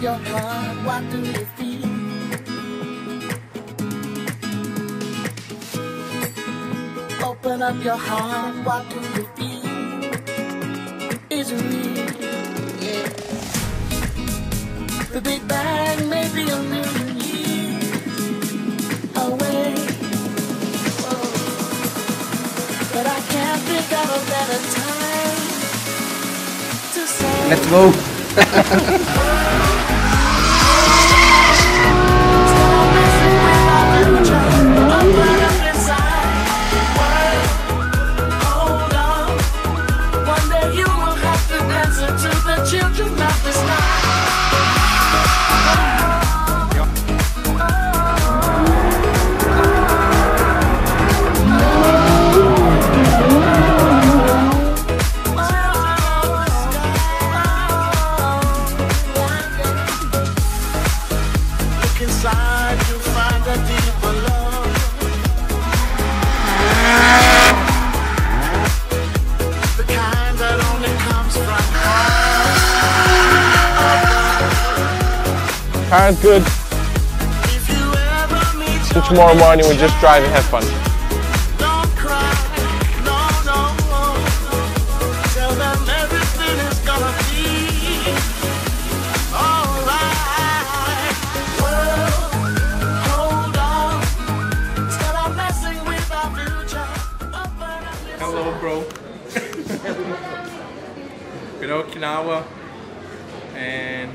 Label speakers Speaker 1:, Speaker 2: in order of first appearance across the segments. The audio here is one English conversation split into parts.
Speaker 1: your heart, what do you feel? Open up your heart, what do you feel? Is it real? Yeah. The Big Bang may be a million years away, but I can't think of a better time to say.
Speaker 2: Let's go.
Speaker 1: Inside you find a deeper love. The kind that only comes from heart.
Speaker 3: Car's good.
Speaker 1: If you ever meet
Speaker 3: And tomorrow morning we just drive and have fun.
Speaker 1: don't cry, no, no. Tell them everything is gonna be alright. World, hold on. Instead of messing with our future. Open up your
Speaker 3: Hello, bro. We're in Okinawa, and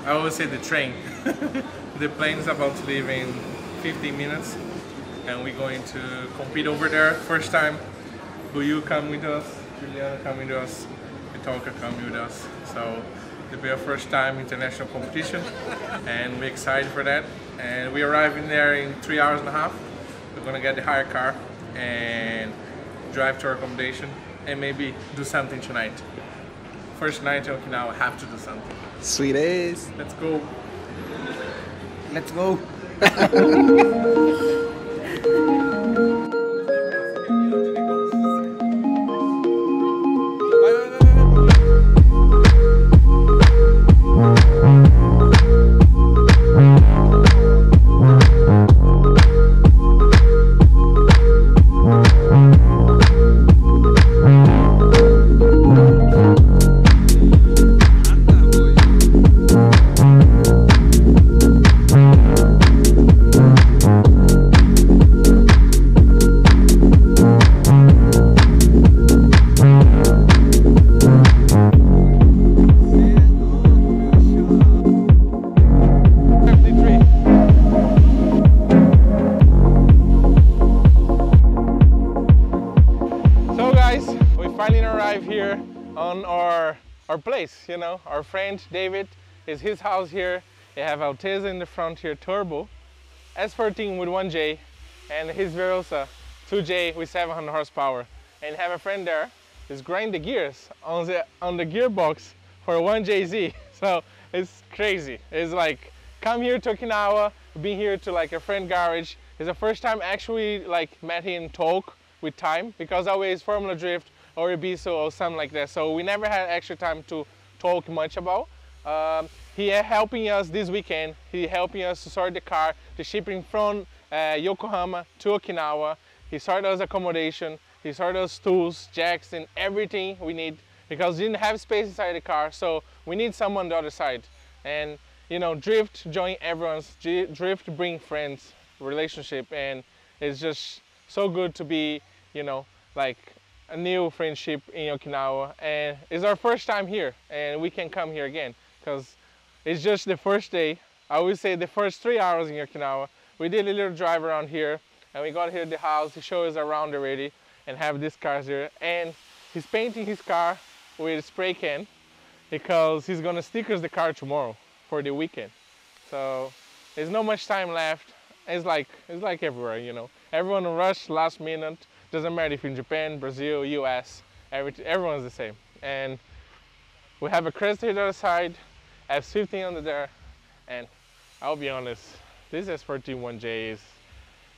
Speaker 3: I always say the train. The plane is about to leave in 15 minutes, and we're going to compete over there. First time. Ryukyu come with us, Juliana come with us, Itoka come with us. So it'll be our first time international competition, and we're excited for that. And we arrive in there in 3 hours and a half. We're gonna get the hire car and drive to our accommodation and maybe do something tonight. First night in Okinawa, have to do something.
Speaker 2: Sweet ass.
Speaker 3: Let's go.
Speaker 2: Let's go.
Speaker 3: Finally arrived here on our place, you know. Our friend David is his house here. They have Alteza in the front here, turbo, S14 with 1J, and his Verosa 2J with 700 horsepower. And have a friend there is grinding the gears on the gearbox for a 1JZ. So it's crazy. It's like, come here to Okinawa, been here to like a friend garage. It's the first time actually like met him talk with time, because always Formula Drift or Ebisu or something like that. So we never had extra time to talk much about. He helping us this weekend. He helping us to sort the car, the shipping from Yokohama to Okinawa. He sorted us accommodation. He sorted us tools, jacks, and everything we need, because we didn't have space inside the car. So we need someone on the other side. And you know, Drift join everyone's. Drift bring friends, relationship, and it's just so good to be, you know, like a new friendship in Okinawa. And it's our first time here, and we can come here again because it's just the first day. I would say the first 3 hours in Okinawa. We did a little drive around here, and we got here at the house. He showed us around already and have these cars here. And he's painting his car with spray can because he's gonna stickers the car tomorrow for the weekend. So there's not much time left. It's like everywhere, you know. Everyone rush last minute. Doesn't matter if you're in Japan, Brazil, US, everyone's the same. And we have a crest here to the other side, F15 under there, and I'll be honest, this S14 1J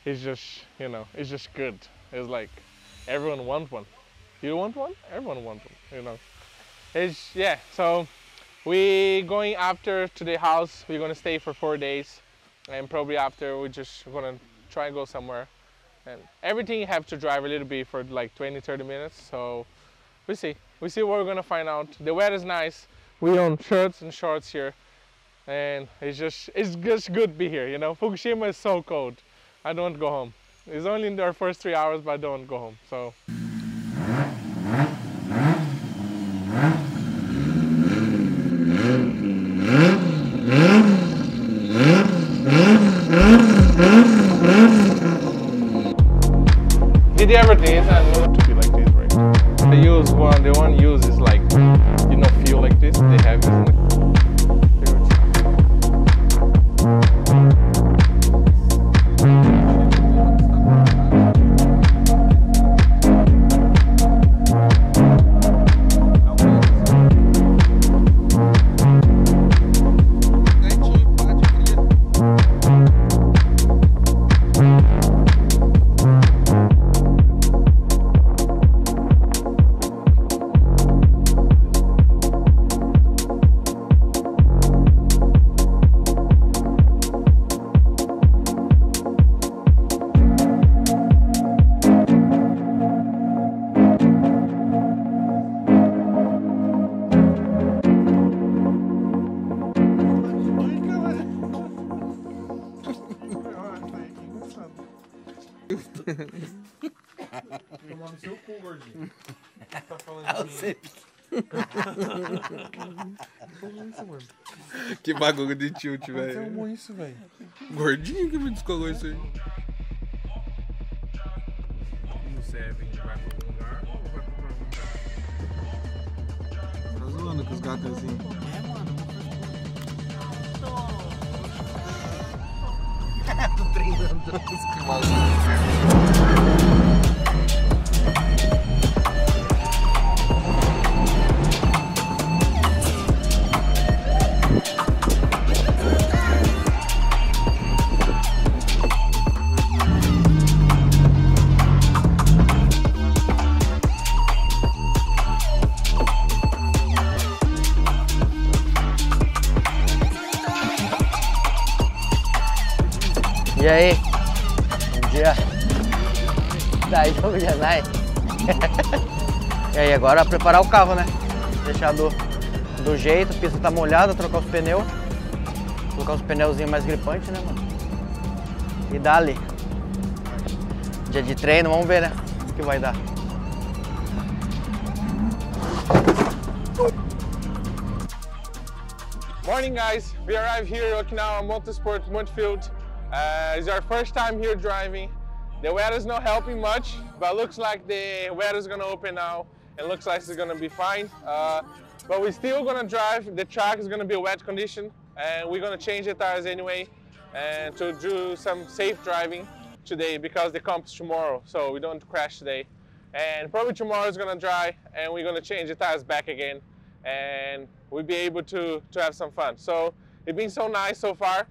Speaker 3: is just, you know, it's just good. It's like everyone wants one. You want one? Everyone wants one, you know. It's, yeah, so We going after to the house. We're gonna stay for 4 days, and probably after we're just gonna try and go somewhere. And everything you have to drive a little bit for like 20-30 minutes. So we see what we're gonna find out. The weather is nice. We own shirts and shorts here, and it's just good to be here. You know, Fukushima is so cold. I don't want to go home. It's only in our first 3 hours, but I don't want to go home. So. Did you ever did? I know to be like this, right? The one use is like, you know, feel like this. They have this.
Speaker 4: Tomar no seu cu, gordinho. Tá falando Como isso, mano?
Speaker 2: Que bagulho de tilt, velho.
Speaker 4: Você arrumou isso, velho?
Speaker 2: Gordinho que me descolou isso aí.
Speaker 4: Você vai pra algum lugar ou vai pra algum lugar?
Speaker 2: Tá zoando com os gatos assim.
Speaker 1: Tô treinando os cavalos.
Speaker 5: E aí? Bom dia. Daí, como já vai? E aí, agora preparar o carro, né? Deixar do jeito, a pista tá molhada, trocar os pneus. Colocar uns pneuzinhos mais gripantes, né, mano? E dali. Dia de treino, vamos ver, né? O que vai dar.
Speaker 3: Morning, guys. We arrived here at Okinawa Motorsport Mudfield. It's our first time here driving. The weather's not helping much, but looks like the weather's gonna open now. It looks like it's gonna be fine. But we're still gonna drive. The track is gonna be a wet condition, and we're gonna change the tires anyway, and to do some safe driving today because the comp is tomorrow, so we don't crash today. And probably tomorrow is gonna dry, and we're gonna change the tires back again, and we'll be able to have some fun. So it's been so nice so far.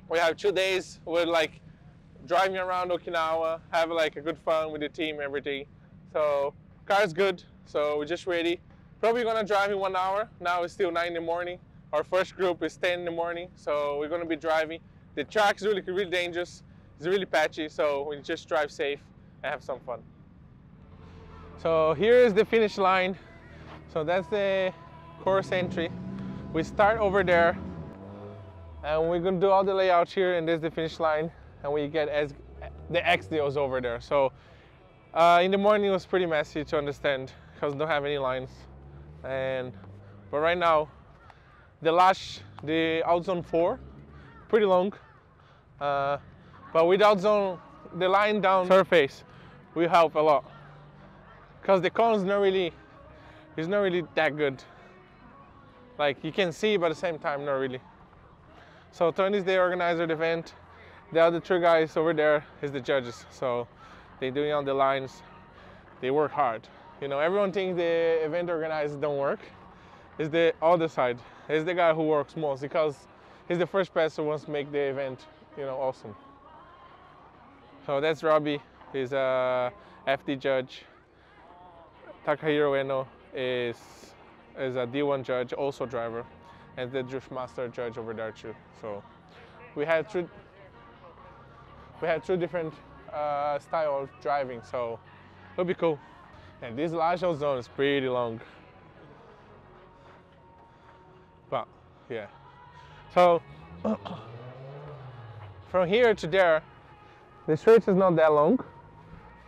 Speaker 3: We have 2 days with like driving around Okinawa, have like a good fun with the team, everything. So car's good, so we're just ready. Probably gonna drive in 1 hour. Now it's still 9 in the morning. Our first group is 10 in the morning, so we're gonna be driving. The track is really dangerous. It's really patchy, so we just drive safe and have some fun. So here is the finish line. So that's the course entry. We start over there. And we're gonna do all the layouts here, and there's the finish line, and we get the XDOs over there. So in the morning it was pretty messy to understand because we don't have any lines. But right now, the outzone 4, pretty long. But with outzone, the line down surface will help a lot because the cone is not really that good. Like you can see, but at the same time, not really. So Tony's the organizer of the event. The other 3 guys over there is the judges. So they're doing all the lines. They work hard. You know, everyone thinks the event organizers don't work. It's the other side. It's the guy who works most because he's the first person who wants to make the event, you know, awesome. So that's Robbie. He's a FD judge. Takahiro Eno is is a D1 judge, also driver, and the drift master judge over there too. So we had two different style of driving, so it'll be cool. And this lateral zone is pretty long. But yeah, so from here to there, the stretch is not that long,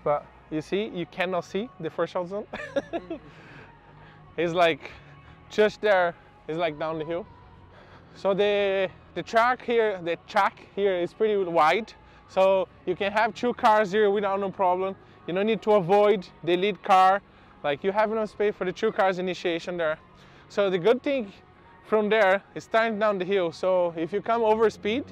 Speaker 3: but you see, you cannot see the first out zone. It's like just there, it's like down the hill. So the track here is pretty wide, so you can have 2 cars here without no problem. You don't need to avoid the lead car, like you have enough space for the 2 cars initiation there. So the good thing from there is starting down the hill, so if you come over speed,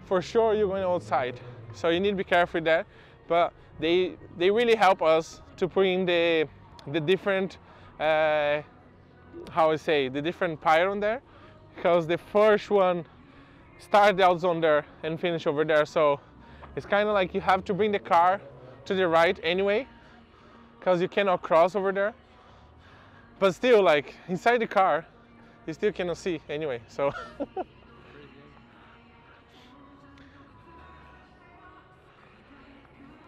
Speaker 3: for sure you're going outside. So you need to be careful with that, but they really help us to bring the different the different pylon there, because the first one start the out zone there and finish over there. So it's kind of like you have to bring the car to the right anyway, because you cannot cross over there. But still, like inside the car, you still cannot see anyway. So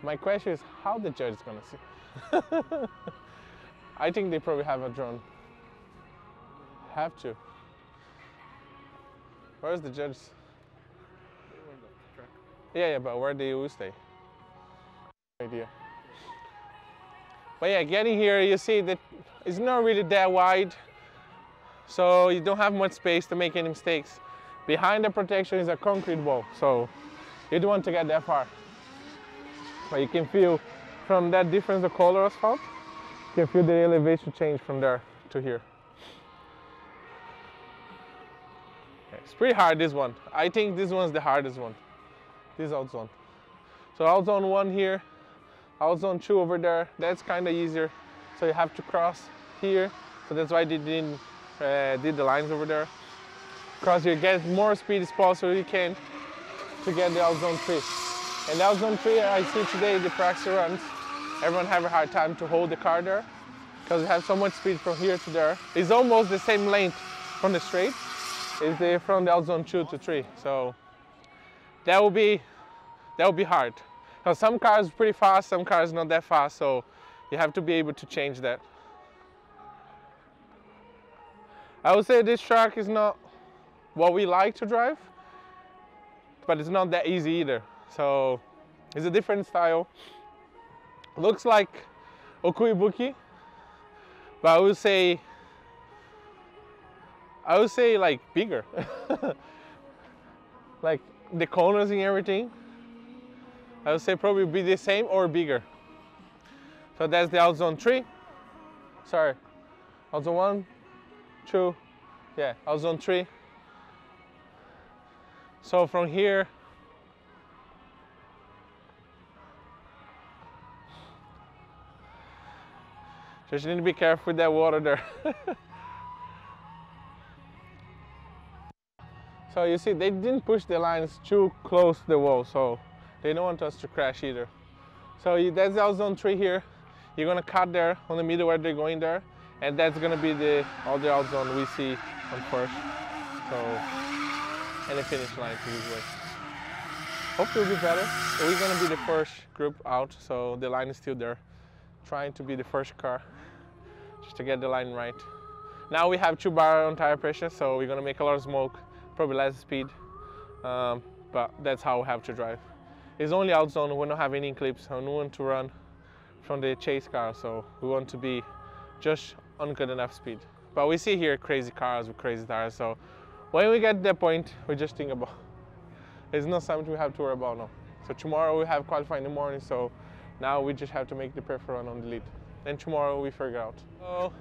Speaker 3: my question is, how the judge is gonna see? I think they probably have a drone. Have to. Where's the judge? Yeah, but where do you stay? No idea. But yeah, getting here, you see that it's not really that wide, so you don't have much space to make any mistakes. Behind the protection is a concrete wall, so you don't want to get that far. But you can feel from that difference of color asphalt, you can feel the elevation change from there to here. It's pretty hard, this one. I think this one's the hardest one, this out zone. So out zone 1 here, out zone 2 over there, that's kind of easier. So you have to cross here, so that's why they did the lines over there. Cross here, get more speed as possible you can to get the out zone 3. And out zone 3, I see today the practice runs, everyone have a hard time to hold the car there, because you have so much speed from here to there. It's almost the same length from the straight. It's from the out zone 2 to 3, so that will be hard. Now some cars are pretty fast, some cars not that fast, so you have to be able to change that. I would say this track is not what we like to drive, but it's not that easy either. So it's a different style. Looks like Okuibuki, but I would say like bigger. Like the corners and everything, I would say probably be the same or bigger. So that's the out zone 3. Sorry, out zone 1, 2, yeah, out zone 3. So from here, just need to be careful with that water there. So you see, they didn't push the lines too close to the wall, so they don't want us to crash either. So that's out zone 3 here. You're gonna cut there on the middle where they're going there, and that's gonna be all the out zone we see on first. So, and the finish line to this way. Hopefully it'll be better. We're gonna be the first group out, so the line is still there. Trying to be the first car, just to get the line right. Now we have 2 bar on tire pressure, so we're gonna make a lot of smoke, probably less speed, but that's how we have to drive. It's only out zone, we don't have any clips, and we want to run from the chase car, so we want to be just on good enough speed. But we see here crazy cars with crazy tires, so when we get to that point, we just think about, it's not something we have to worry about now. So tomorrow we have qualifying in the morning, so now we just have to make the perfect run on the lead. Then tomorrow we figure out. So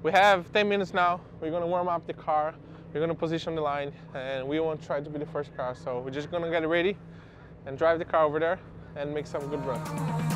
Speaker 3: we have 10 minutes now. We're gonna warm up the car. We're gonna position the line, and we want to try to be the first car. So we're just gonna get ready and drive the car over there and make some good runs.